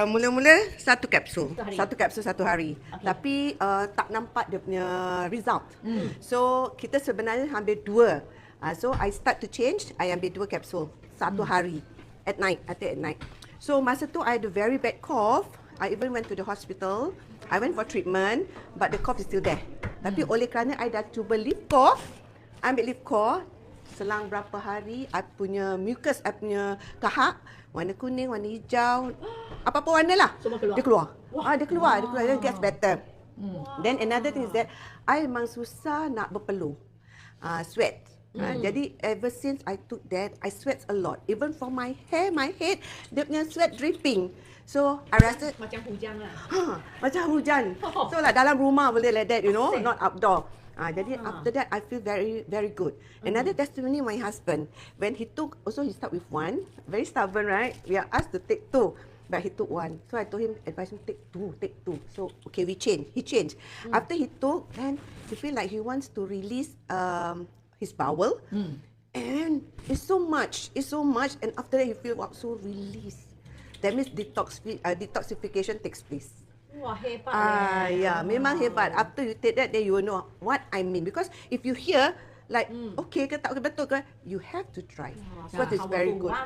Mula-mula satu kapsul. Satu kapsul satu hari. Okay. Tapi tak nampak dia punya result. So kita sebenarnya ambil 2. So I start to change, I ambil 2 kapsul satu hari at night, I take at night. So masa tu I had a very bad cough. I even went to the hospital. I went for treatment, but the cough is still there. Tapi oleh kerana I dah cuba LivCore, ambil LivCore, selang berapa hari, I punya mucus, I punya kahak, warna kuning, warna hijau, apa-apa warna lah, dia keluar. Dia keluar, then gets better. Then another thing is that, I memang susah nak berpeluh, sweat. Jadi ever since I took that, I sweat a lot. Even for my hair, my head, dia punya sweat dripping. So I rasa macam hujan lah. Macam hujan. So like dalam rumah boleh like that, you know, not outdoor. Jadi after that, I feel very, very good. Another testimony, my husband, when he took, also he start with 1, very stubborn, right? We are asked to take 2, but he took 1. So I told him, advise him take 2. So okay, we change. He changed. After he took, then he feel like he wants to release his bowel, and it's so much, and after that he feel so released. That means detoxification takes place. Wah, hebat. Yeah, memang hebat. After you take that, then you will know what I mean. Because if you hear, like, okay ke tak betul ke, you have to try. So it's very good.